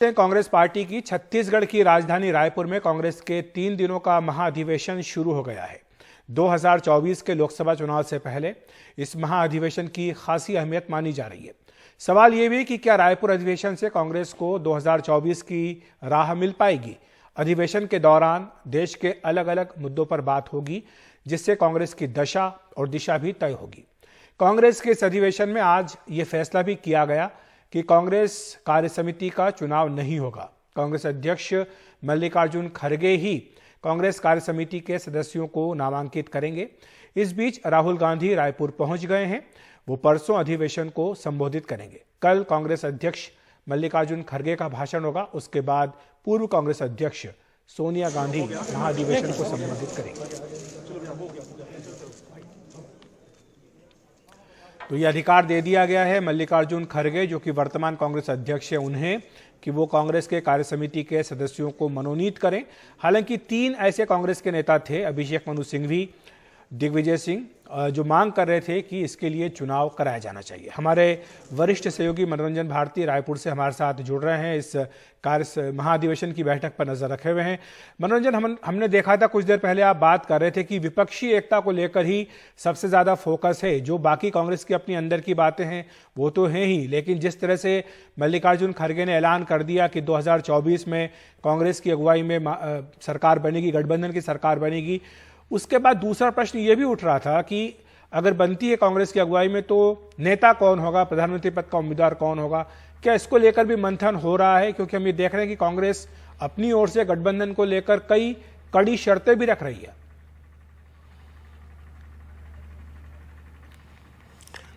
Congress party की छत्तीसगढ़ की राजधानी रायपुर में कांग्रेस के 3 दिनों का महाधिवेशन शुरू हो गया है। 2024 के लोकसभा चुनाव से पहले इस महाअधिवेशन की खासी अहमियत मानी जा रही है। सवाल यह भी कि क्या रायपुर अधिवेशन से कांग्रेस को 2024 की राह मिल पाएगी। अधिवेशन के दौरान देश के अलग अलग मुद्दों पर बात होगी, जिससे कांग्रेस की दशा और दिशा भी तय होगी। कांग्रेस के इस अधिवेशन में आज ये फैसला भी किया गया कि कांग्रेस कार्यसमिति का चुनाव नहीं होगा। कांग्रेस अध्यक्ष मल्लिकार्जुन खड़गे ही कांग्रेस कार्यसमिति के सदस्यों को नामांकित करेंगे। इस बीच राहुल गांधी रायपुर पहुंच गए हैं। वो परसों अधिवेशन को संबोधित करेंगे। कल कांग्रेस अध्यक्ष मल्लिकार्जुन खड़गे का भाषण होगा। उसके बाद पूर्व कांग्रेस अध्यक्ष सोनिया गांधी महाधिवेशन को संबोधित करेंगे। तो ये अधिकार दे दिया गया है मल्लिकार्जुन खड़गे, जो कि वर्तमान कांग्रेस अध्यक्ष है, उन्हें कि वो कांग्रेस के कार्यसमिति के सदस्यों को मनोनीत करें। हालांकि 3 ऐसे कांग्रेस के नेता थे, अभिषेक मनु सिंघवी, दिग्विजय सिंह, जो मांग कर रहे थे कि इसके लिए चुनाव कराया जाना चाहिए। हमारे वरिष्ठ सहयोगी मनोरंजन भारती रायपुर से हमारे साथ जुड़ रहे हैं, इस कार्य महाधिवेशन की बैठक पर नजर रखे हुए हैं। मनोरंजन, हमने देखा था कुछ देर पहले आप बात कर रहे थे कि विपक्षी एकता को लेकर ही सबसे ज्यादा फोकस है। जो बाकी कांग्रेस की अपनी अंदर की बातें हैं वो तो हैं ही, लेकिन जिस तरह से मल्लिकार्जुन खड़गे ने ऐलान कर दिया कि 2024 में कांग्रेस की अगुवाई में सरकार बनेगी, गठबंधन की सरकार बनेगी, उसके बाद दूसरा प्रश्न यह भी उठ रहा था कि अगर बनती है कांग्रेस की अगुवाई में तो नेता कौन होगा, प्रधानमंत्री पद का उम्मीदवार कौन होगा। क्या इसको लेकर भी मंथन हो रहा है? क्योंकि हम ये देख रहे हैं कि कांग्रेस अपनी ओर से गठबंधन को लेकर कई कड़ी शर्तें भी रख रही है।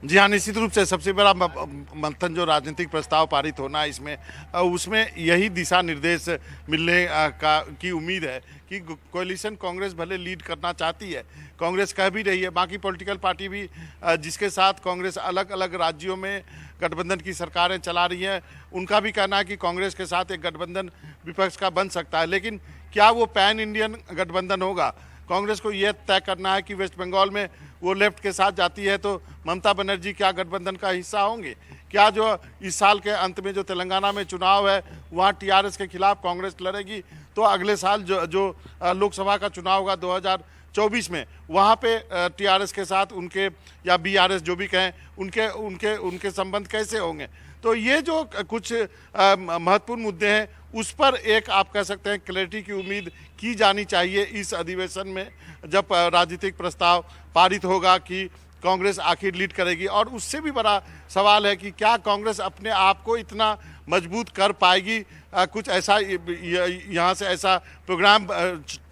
जी हाँ, निश्चित रूप से सबसे बड़ा मंथन जो राजनीतिक प्रस्ताव पारित होना इसमें उसमें यही दिशा निर्देश मिलने की उम्मीद है कि कोalition कांग्रेस भले लीड करना चाहती है, कांग्रेस कह भी रही है, बाकी पॉलिटिकल पार्टी भी जिसके साथ कांग्रेस अलग अलग राज्यों में गठबंधन की सरकारें चला रही हैं, उनका भी कहना है कि कांग्रेस के साथ एक गठबंधन विपक्ष का बन सकता है। लेकिन क्या वो पैन इंडियन गठबंधन होगा? कांग्रेस को यह तय करना है कि वेस्ट बंगाल में वो लेफ्ट के साथ जाती है तो ममता बनर्जी क्या गठबंधन का हिस्सा होंगे? क्या जो इस साल के अंत में जो तेलंगाना में चुनाव है वहाँ टीआरएस के खिलाफ कांग्रेस लड़ेगी, तो अगले साल जो लोकसभा का चुनाव होगा 2024 में वहाँ पे टीआरएस के साथ उनके या बीआरएस जो भी कहें उनके संबंध कैसे होंगे? तो ये जो कुछ महत्वपूर्ण मुद्दे हैं उस पर एक आप कह सकते हैं क्लैरिटी की उम्मीद की जानी चाहिए इस अधिवेशन में, जब राजनीतिक प्रस्ताव पारित होगा कि कांग्रेस आखिर लीड करेगी। और उससे भी बड़ा सवाल है कि क्या कांग्रेस अपने आप को इतना मजबूत कर पाएगी, कुछ ऐसा यहाँ से ऐसा प्रोग्राम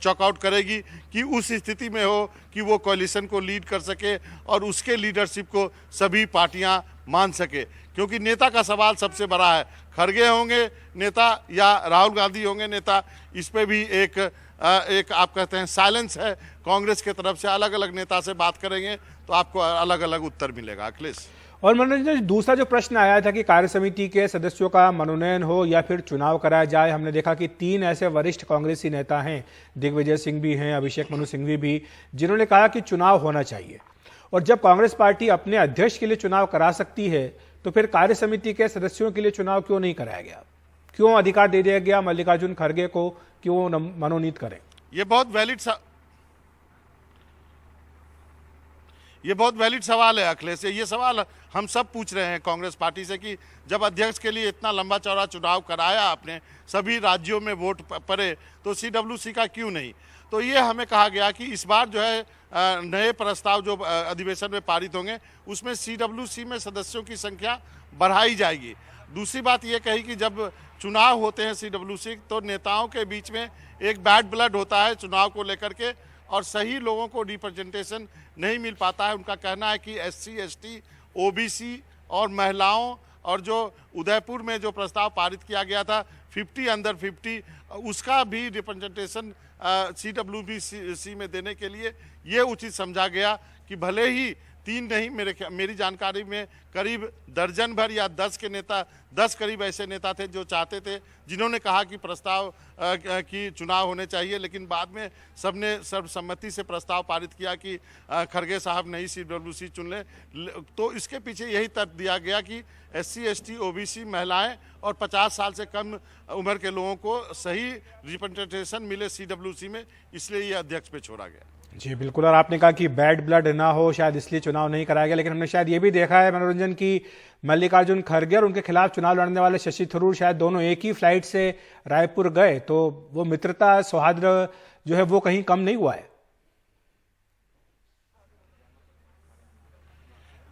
चॉकआउट करेगी कि उस स्थिति में हो कि वो कोalition को लीड कर सके और उसके लीडरशिप को सभी पार्टियां मान सके। क्योंकि नेता का सवाल सबसे बड़ा है, खड़गे होंगे नेता या राहुल गांधी होंगे नेता, इस पे भी एक आप कहते हैं साइलेंस है कांग्रेस की तरफ से। अलग अलग नेता से बात करेंगे तो आपको अलग अलग उत्तर मिलेगा। अखिलेश और मनोरंजन, दूसरा जो प्रश्न आया था कि कार्यसमिति के सदस्यों का मनोनयन हो या फिर चुनाव कराया जाए, हमने देखा कि 3 ऐसे वरिष्ठ कांग्रेसी नेता हैं, दिग्विजय सिंह भी हैं, अभिषेक मनु सिंघवी भी, जिन्होंने कहा कि चुनाव होना चाहिए। और जब कांग्रेस पार्टी अपने अध्यक्ष के लिए चुनाव करा सकती है तो फिर कार्यसमिति के सदस्यों के लिए चुनाव क्यों नहीं कराया गया? क्यों अधिकार दे दिया गया मल्लिकार्जुन खड़गे को कि वो मनोनीत करें? ये बहुत वैलिड सवाल है अखिलेश। ये सवाल हम सब पूछ रहे हैं कांग्रेस पार्टी से कि जब अध्यक्ष के लिए इतना लंबा चौड़ा चुनाव कराया आपने, सभी राज्यों में वोट पड़े, तो सीडब्ल्यूसी का क्यों नहीं? तो ये हमें कहा गया कि इस बार जो है नए प्रस्ताव जो अधिवेशन में पारित होंगे उसमें सीडब्ल्यूसी में सदस्यों की संख्या बढ़ाई जाएगी। दूसरी बात ये कही कि जब चुनाव होते हैं सीडब्ल्यूसी तो नेताओं के बीच में एक बैड ब्लड होता है चुनाव को लेकर के, और सही लोगों को रिप्रेजेंटेशन नहीं मिल पाता है। उनका कहना है कि एससी, एसटी, ओबीसी और महिलाओं, और जो उदयपुर में जो प्रस्ताव पारित किया गया था 50 अंडर 50, उसका भी रिप्रेजेंटेशन सीडब्ल्यूसी में देने के लिए ये उचित समझा गया कि भले ही तीन नहीं, मेरी जानकारी में करीब दर्जन भर या 10 के नेता, 10 करीब ऐसे नेता थे जो चाहते थे, जिन्होंने कहा कि प्रस्ताव की चुनाव होने चाहिए, लेकिन बाद में सबने सर्वसम्मति से प्रस्ताव पारित किया कि खरगे साहब नई CWC चुन लें। तो इसके पीछे यही तर्क दिया गया कि SC ST OBC महिलाएं और 50 साल से कम उम्र के लोगों को सही रिप्रेजेंटेशन मिले CWC में, इसलिए ये अध्यक्ष पे छोड़ा गया। जी बिल्कुल। और आपने कहा कि बैड ब्लड ना हो, शायद इसलिए चुनाव नहीं कराया गया, लेकिन हमने शायद ये भी देखा है मनोरंजन की मल्लिकार्जुन खड़गे और उनके खिलाफ चुनाव लड़ने वाले शशि थरूर शायद दोनों एक ही फ्लाइट से रायपुर गए, तो वो मित्रता सौहार्द जो है वो कहीं कम नहीं हुआ है।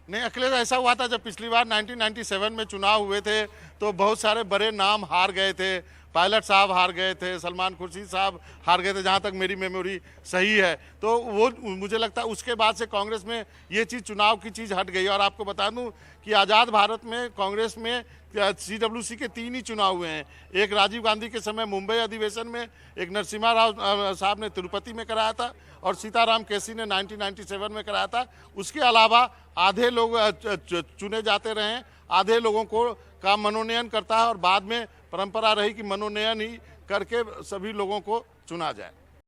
नहीं अखिलेश, ऐसा हुआ था जब पिछली बार 1997 में चुनाव हुए थे तो बहुत सारे बड़े नाम हार गए थे। पायलट साहब हार गए थे, सलमान खुर्शीद साहब हार गए थे, जहाँ तक मेरी मेमोरी सही है। तो वो मुझे लगता है उसके बाद से कांग्रेस में ये चीज़, चुनाव की चीज़ हट गई। और आपको बता दूं कि आज़ाद भारत में कांग्रेस में CWC के 3 ही चुनाव हुए हैं। एक राजीव गांधी के समय मुंबई अधिवेशन में, एक नरसिम्हा राव साहब ने तिरुपति में कराया था और सीताराम केसी ने 1997 में कराया था। उसके अलावा आधे लोग चुने जाते रहे हैं, आधे लोगों का मनोनयन करता है और बाद में परंपरा रही कि मनोनयन ही करके सभी लोगों को चुना जाए।